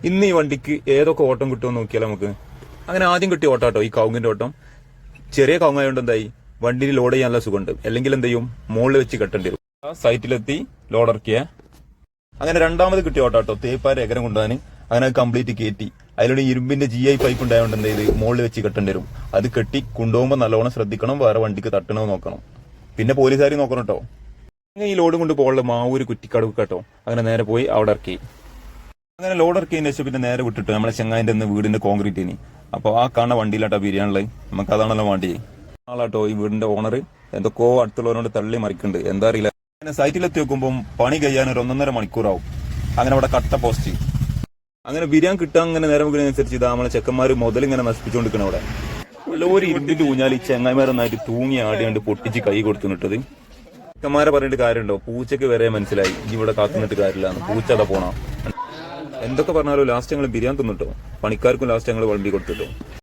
ഇന്ന് ഈ വണ്ടിക്ക് ഏതൊക്കെ ഓട്ടം കിട്ടുമെന്ന് നോക്കിയാൽ നമുക്ക്. അങ്ങനെ ആദ്യം കിട്ടിയ ഓട്ടാട്ടോ ഈ കവുങ്ങിന്റെ ഓട്ടം. ചെറിയ കവുങ്ങായതുകൊണ്ട് എന്തായി, വണ്ടിയിൽ ലോഡ് ചെയ്യാനുള്ള സുഖമുണ്ട്. അല്ലെങ്കിൽ എന്ത് ചെയ്യും, മുകളിൽ വെച്ച് കെട്ടേണ്ടി വരും. ആ സൈറ്റിലെത്തി ലോഡ് ഇറക്കിയ. അങ്ങനെ രണ്ടാമത് കിട്ടിയ ഓട്ടാട്ടോ തേപ്പാര് എകരം കൊണ്ടുപോകാൻ. അങ്ങനെ അത് കംപ്ലീറ്റ് കയറ്റി. അതിലൂടെ ഇരുമ്പിന്റെ GI പൈപ്പ് ഉണ്ടായതുകൊണ്ട് എന്ത് ചെയ്ത് മുകളിൽ വെച്ച് കെട്ടേണ്ടി വരും. അത് കെട്ടി കൊണ്ടുപോകുമ്പോൾ നല്ലോണം ശ്രദ്ധിക്കണം, വേറെ വണ്ടിക്ക് തട്ടണോ നോക്കണം. പിന്നെ പോലീസുകാരി നോക്കണം കേട്ടോ. ഈ ലോഡ് കൊണ്ട് പോകാനുള്ള മാവൂര് കുറ്റിക്കാട് കേട്ടോ. അങ്ങനെ നേരെ പോയി അവിടെ ഇറക്കി. അങ്ങനെ ലോഡ് ഇറക്കിയതിന് ശേഷം പിന്നെ നേരെ വിട്ടിട്ട് നമ്മളെ ചെങ്ങായിന്റെ വീടിന്റെ കോൺക്രീറ്റിന്. അപ്പോൾ ആ കാണുന്ന വണ്ടിയിലാട്ടോ ബിരിയാണുള്ളത്. നമുക്ക് അതാണല്ലോ വേണ്ടി. ആളാട്ടോ ഈ വീടിന്റെ ഓണർ. എന്തൊക്കെയോ അടുത്തുള്ളവരോട് തള്ളി മറിക്കുന്നുണ്ട്, എന്താ അറിയില്ല. അങ്ങനെ സൈറ്റിലെത്തി നോക്കുമ്പോൾ പണി കഴിയാൻ ഒരു 1.5 മണിക്കൂറാവും. അങ്ങനെ അവിടെ കട്ട പോസ്റ്റ്. അങ്ങനെ ബിരിയാണി കിട്ടാൻ അങ്ങനെ നേരം വെക്കുന്നതിനനുസരിച്ച് ഇതാ നമ്മളെ ചെക്കന്മാർ മുതലിങ്ങനെ നശിപ്പിച്ചുകൊണ്ടിരിക്കണം അവിടെ. നല്ലൊരു ഇരുമ്പിന്റെ ഊഞ്ഞാൽ ഈ ചെങ്ങായിമാരൊന്നായിട്ട് തൂങ്ങി ആടിയാണ്ട് പൊട്ടിച്ച് കൈ കൊടുത്തുനിട്ടത്. ചെക്കന്മാരെ പറഞ്ഞിട്ട് കാര്യമുണ്ടോ, പൂച്ചക്ക് വരെ മനസ്സിലായി ഇവിടെ കാത്തുനിന്നിട്ട് കാര്യമില്ല, പൂച്ച അതാ പോണോ. എന്തൊക്കെ പറഞ്ഞാലും ലാസ്റ്റ് ഞങ്ങൾ ബിരിയാണി തിന്നിട്ടോ. പണിക്കാർക്കും ലാസ്റ്റ് ഞങ്ങൾ വണ്ടി കൊടുത്തിട്ടോ.